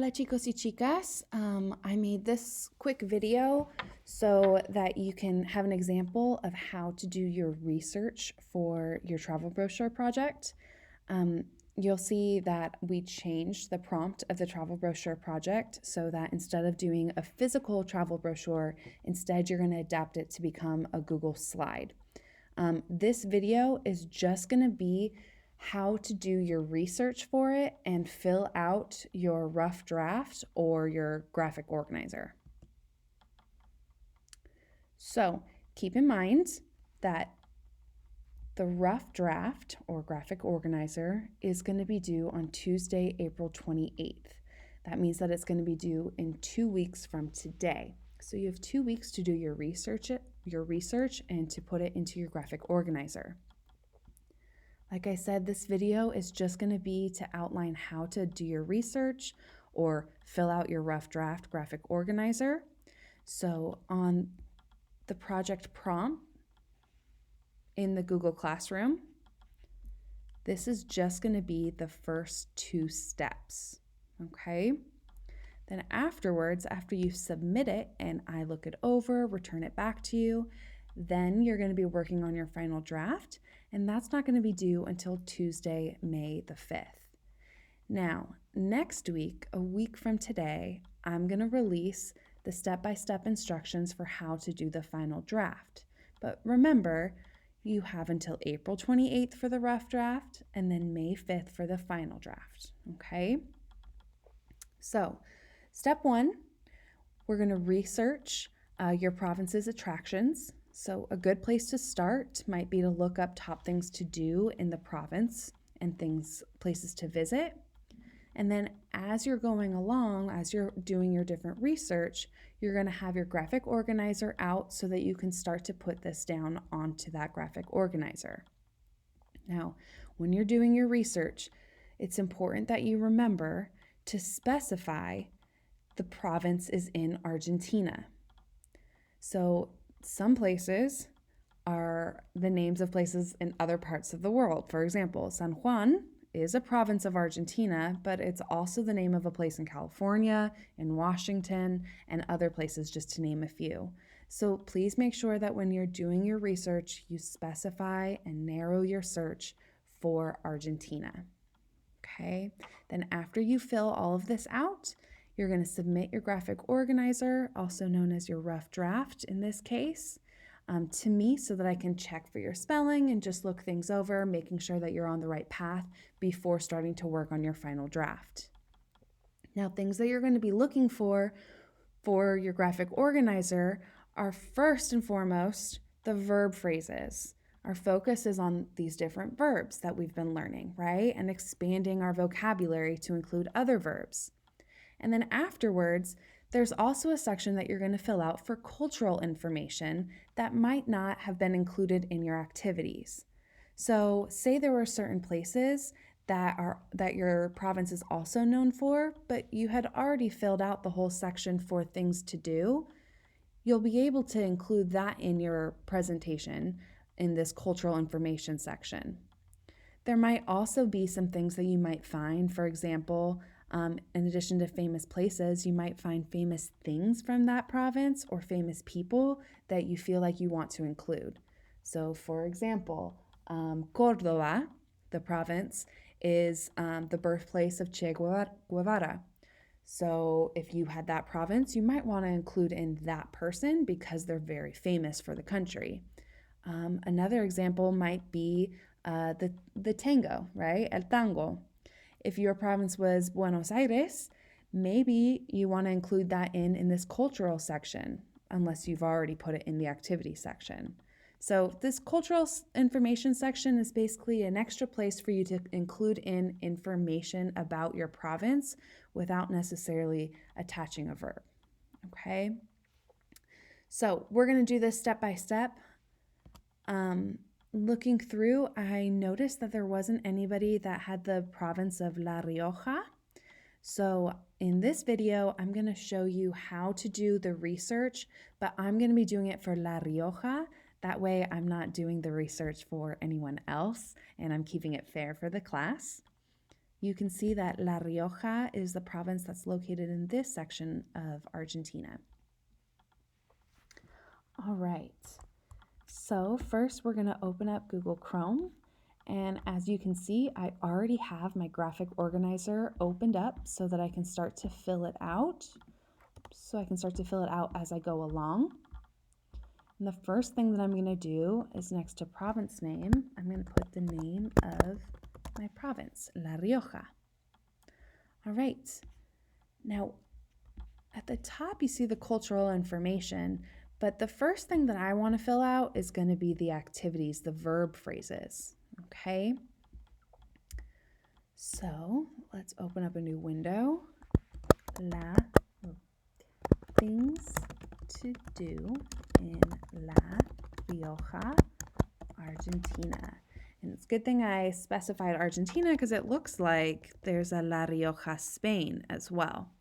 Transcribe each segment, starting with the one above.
Hola chicos y chicas. I made this quick video so that you can have an example of how to do your research for your travel brochure project. You'll see that we changed the prompt of the travel brochure project so that instead of doing a physical travel brochure, instead you're going to adapt it to become a Google slide. This video is just going to be how to do your research for it and fill out your rough draft or your graphic organizer. So keep in mind that the rough draft or graphic organizer is going to be due on Tuesday, April 28th. That means that it's going to be due in 2 weeks from today. So you have 2 weeks to do your research and to put it into your graphic organizer. Like I said, this video is just going to be to outline how to do your research or fill out your rough draft graphic organizer. So on the project prompt in the Google Classroom, this is just going to be the first 2 steps, okay? Then afterwards, after you submit it and I look it over, return it back to you, then you're going to be working on your final draft, and that's not going to be due until Tuesday, May the 5th. Now, next week, a week from today, I'm going to release the step-by-step instructions for how to do the final draft. But remember, you have until April 28th for the rough draft and then May 5th for the final draft, okay? So, step 1, we're going to research your province's attractions. So a good place to start might be to look up top things to do in the province and places to visit. And then as you're going along, as you're doing your different research, you're going to have your graphic organizer out so that you can start to put this down onto that graphic organizer. Now, when you're doing your research, it's important that you remember to specify the province is in Argentina. So some places are the names of places in other parts of the world. For example, San Juan is a province of Argentina, but it's also the name of a place in California, in Washington, and other places, just to name a few. So please make sure that when you're doing your research, you specify and narrow your search for Argentina. Okay, then after you fill all of this out, you're going to submit your graphic organizer, also known as your rough draft in this case, to me so that I can check for your spelling and just look things over, making sure that you're on the right path before starting to work on your final draft. Now, things that you're going to be looking for your graphic organizer are first and foremost the verb phrases. Our focus is on these different verbs that we've been learning, right? And expanding our vocabulary to include other verbs. And then afterwards, there's also a section that you're going to fill out for cultural information that might not have been included in your activities. So say there were certain places that your province is also known for, but you had already filled out the whole section for things to do. You'll be able to include that in your presentation in this cultural information section. There might also be some things that you might find. For example, in addition to famous places, you might find famous things from that province or famous people that you feel like you want to include. So for example, Córdoba, the province, is the birthplace of Che Guevara. So if you had that province, you might want to include in that person because they're very famous for the country. Another example might be the tango, right? El tango. If your province was Buenos Aires, maybe you want to include that in this cultural section, unless you've already put it in the activity section. So this cultural information section is basically an extra place for you to include in information about your province without necessarily attaching a verb, okay? So we're going to do this step by step. Looking through, I noticed that there wasn't anybody that had the province of La Rioja. So in this video, I'm going to show you how to do the research, but I'm going to be doing it for La Rioja. That way I'm not doing the research for anyone else and I'm keeping it fair for the class. you can see that La Rioja is the province that's located in this section of Argentina. All right, so first we're going to open up Google Chrome, and as you can see, I already have my graphic organizer opened up so that I can start to fill it out. So I can start to fill it out as I go along. And the first thing that I'm going to do is next to province name, I'm going to put the name of my province, La Rioja. All right, now at the top you see the cultural information, but the first thing that I want to fill out is going to be the activities, the verb phrases, okay? So let's open up a new window. Things to do in La Rioja, Argentina. And it's a good thing I specified Argentina because it looks like there's a La Rioja, Spain as well.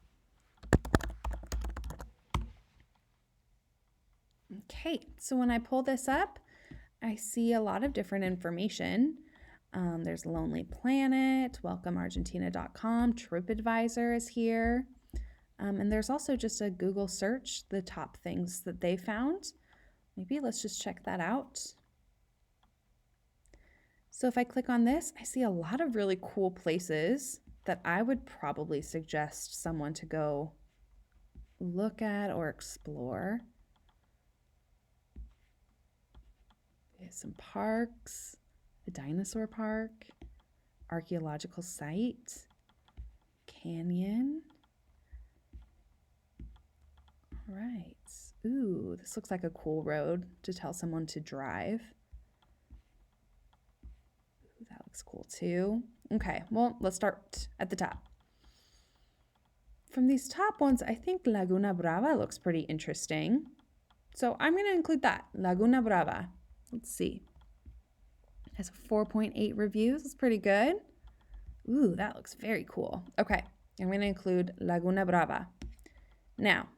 Okay, so when I pull this up, I see a lot of different information. There's Lonely Planet, welcomeargentina.com, TripAdvisor is here. And there's also just a Google search, the top things that they found. Maybe let's just check that out. So if I click on this, I see a lot of really cool places that I would probably suggest someone to go look at or explore. There's some parks, a dinosaur park, archaeological site, canyon. All right. Ooh, this looks like a cool road to tell someone to drive. Ooh, that looks cool too. Okay, well, let's start at the top. From these top ones, I think Laguna Brava looks pretty interesting. So I'm going to include that, Laguna Brava. Let's see. It has 4.8 reviews. That's pretty good. Ooh, that looks very cool. Okay, I'm going to include Laguna Brava. Now,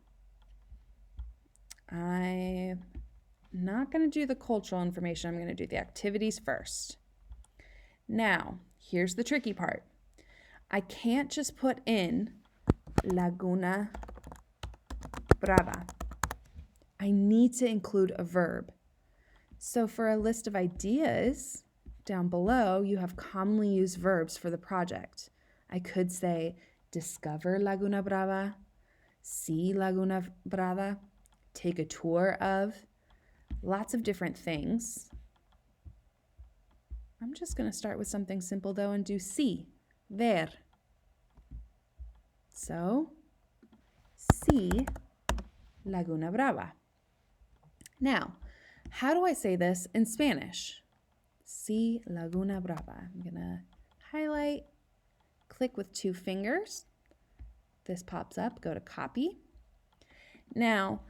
I'm not going to do the cultural information. I'm going to do the activities first. Now, here's the tricky part. I can't just put in Laguna Brava. I need to include a verb. So for a list of ideas down below, you have commonly used verbs for the project. I could say discover Laguna Brava, see Laguna Brava, take a tour of, lots of different things. I'm just going to start with something simple though and do see, ver. So, see Laguna Brava. Now, how do I say this in Spanish? See Laguna Brava. I'm going to highlight, click with 2 fingers. This pops up, go to copy. Now,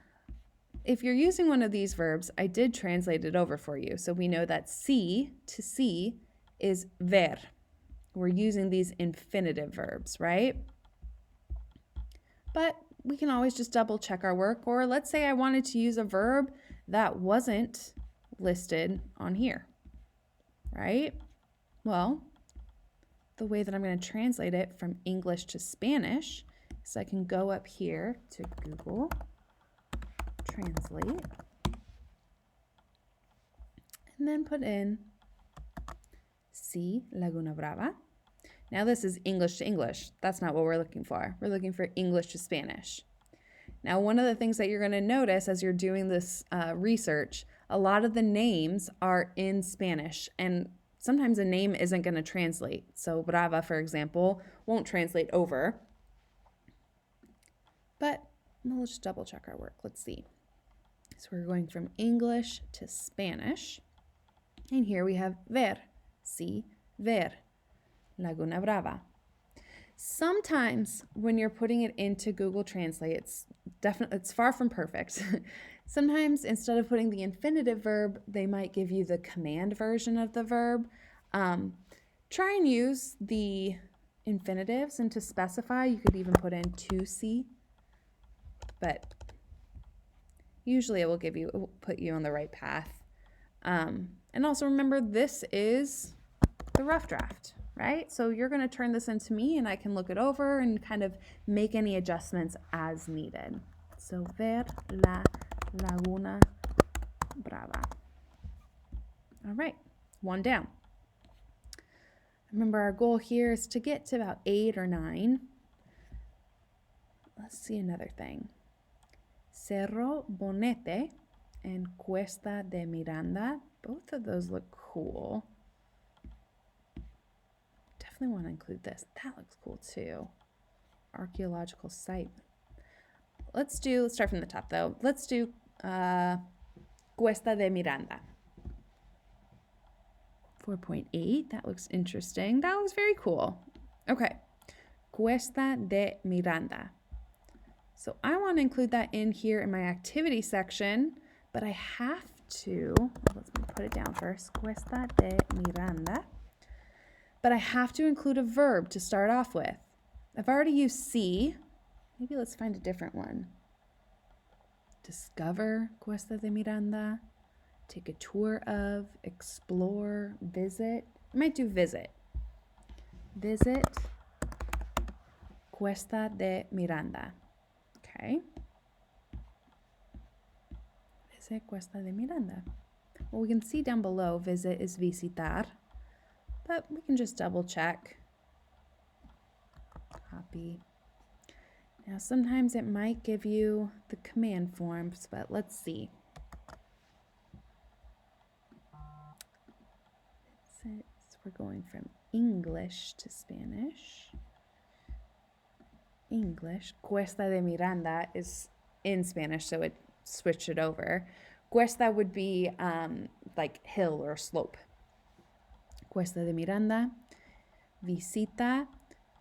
if you're using one of these verbs, I did translate it over for you. So we know that see, to see, is ver. We're using these infinitive verbs, right? But we can always just double check our work. Or let's say I wanted to use a verb that wasn't listed on here, right? Well, the way that I'm going to translate it from English to Spanish is I can go up here to Google Translate and then put in see Laguna Brava. Now this is English to English. That's not what we're looking for. We're looking for English to Spanish. Now, one of the things that you're going to notice as you're doing this research, a lot of the names are in Spanish, and sometimes a name isn't going to translate. So Brava, for example, won't translate over. But we'll just double check our work. Let's see. So we're going from English to Spanish. And here we have ver, see, ver, Laguna Brava. Sometimes when you're putting it into Google Translate, it's far from perfect. Sometimes instead of putting the infinitive verb, they might give you the command version of the verb. Try and use the infinitives, and to specify, you could even put in to see, but usually it will put you on the right path. And also remember, this is the rough draft. right? So you're going to turn this into me and I can look it over and kind of make any adjustments as needed. So, ver la Laguna Brava. All right, one down. Remember, our goal here is to get to about 8 or 9. Let's see another thing. Cerro Bonete and Cuesta de Miranda. Both of those look cool. Definitely want to include this. That looks cool too. Archaeological site. Let's start from the top though. Let's do Cuesta de Miranda. 4.8, that looks interesting. That looks very cool. Okay, Cuesta de Miranda. So I want to include that in here in my activity section, but I have to, let's put it down first, Cuesta de Miranda. But I have to include a verb to start off with. I've already used see. Maybe let's find a different one. Discover Cuesta de Miranda. Take a tour of, explore, visit. I might do visit. Visit Cuesta de Miranda. Okay. Visit Cuesta de Miranda. Well, we can see down below, visit is visitar, but we can just double check. Copy. Now, sometimes it might give you the command forms, but let's see. We're going from English to Spanish. English. Cuesta de Miranda is in Spanish, so it switched it over. Cuesta would be like hill or slope. Cuesta de Miranda. Visita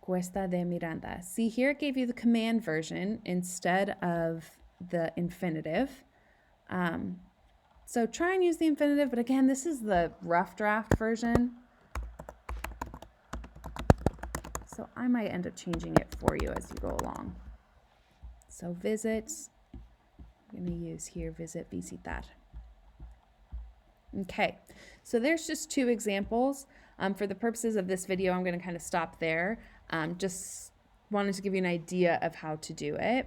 Cuesta de Miranda. See, here it gave you the command version instead of the infinitive. So try and use the infinitive, but again, this is the rough draft version. So I might end up changing it for you as you go along. So visit, I'm going to use here, visit, visitar. Okay, so there's just 2 examples. For the purposes of this video, I'm going to kind of stop there. Just wanted to give you an idea of how to do it.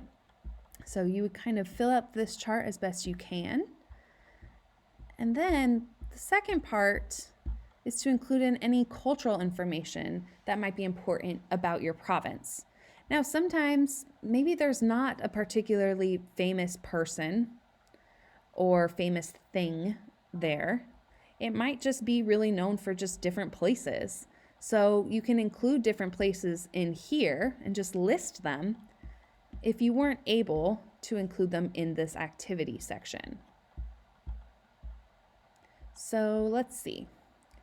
So you would kind of fill up this chart as best you can. And then the second part is to include in any cultural information that might be important about your province. Now, sometimes maybe there's not a particularly famous person or famous thing there. It might just be really known for just different places. So you can include different places in here and just list them if you weren't able to include them in this activity section. So let's see.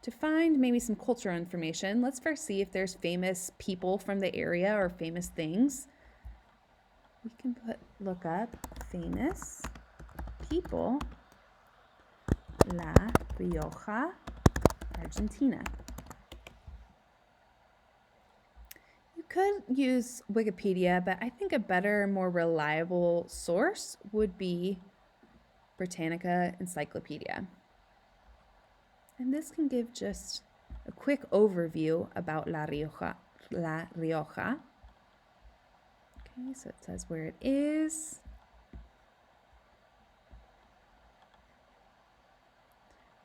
To find maybe some cultural information, let's first see if there's famous people from the area or famous things. We can look up famous people, La Rioja, Argentina. You could use Wikipedia, but I think a better, more reliable source would be Britannica Encyclopedia. And this can give just a quick overview about La Rioja. Okay, so it says where it is.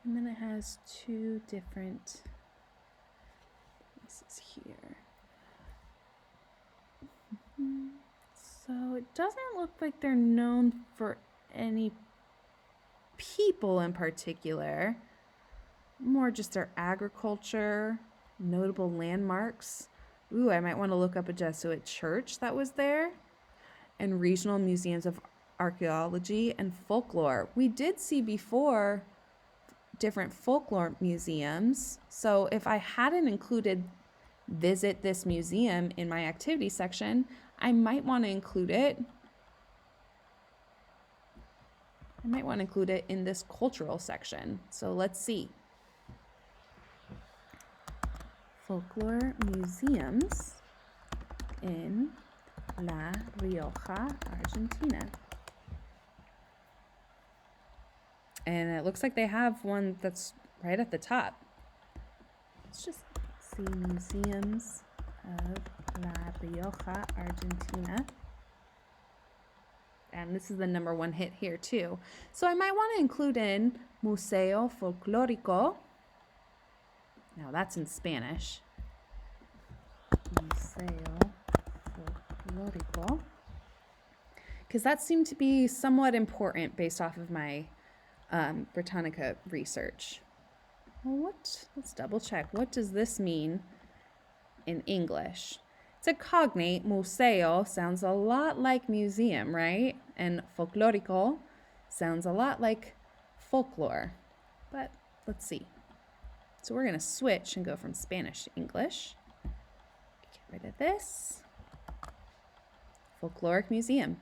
And then it has 2 different places here. So it doesn't look like they're known for any people in particular. More just their agriculture, notable landmarks. Ooh, I might want to look up a Jesuit church that was there, and regional museums of archaeology and folklore. We did see before different folklore museums, so if I hadn't included visit this museum in my activity section, I might want to include it. I might want to include it in this cultural section. So let's see. Folklore museums in La Rioja, Argentina. And it looks like they have one that's right at the top. Let's just see museums of La Rioja, Argentina. And this is the #1 hit here too. So I might want to include in Museo Folclórico. Now that's in Spanish. Museo Folclórico. Because that seemed to be somewhat important based off of my Britannica research. Well, let's double check. What does this mean in English? It's a cognate. Museo sounds a lot like museum, right? And folclórico sounds a lot like folklore. But let's see. So we're going to switch and go from Spanish to English. Get rid of this. Folkloric museum.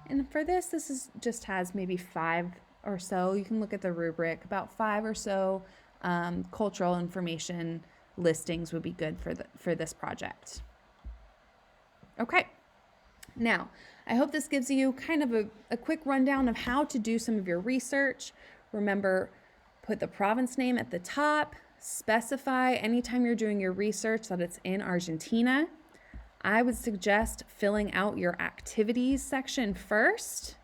And for this just has maybe 5 or so. You can look at the rubric. About 5 or so cultural information listings would be good for this project. Okay. Now, I hope this gives you kind of a quick rundown of how to do some of your research. Remember, put the province name at the top. Specify anytime you're doing your research that it's in Argentina. I would suggest filling out your activities section first.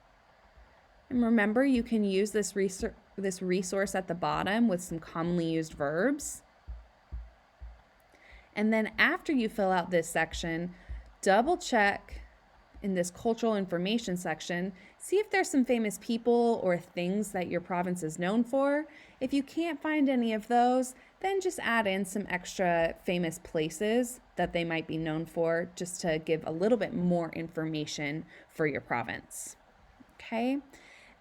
And remember, you can use this resource at the bottom with some commonly used verbs. And then after you fill out this section, double check in this cultural information section, see if there's some famous people or things that your province is known for. If you can't find any of those, then just add in some extra famous places that they might be known for, just to give a little bit more information for your province. Okay?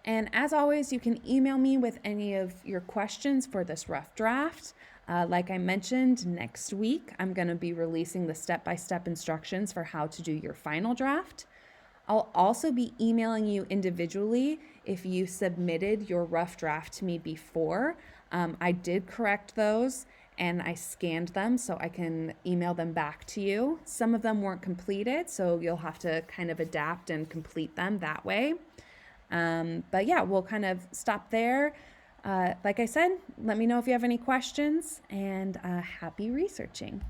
And as always, you can email me with any of your questions for this rough draft. Like I mentioned, next week, I'm going to be releasing the step-by-step instructions for how to do your final draft. I'll also be emailing you individually if you submitted your rough draft to me before. I did correct those and I scanned them so I can email them back to you. Some of them weren't completed, so you'll have to kind of adapt and complete them that way. But yeah, we'll kind of stop there. Like I said, let me know if you have any questions, and happy researching.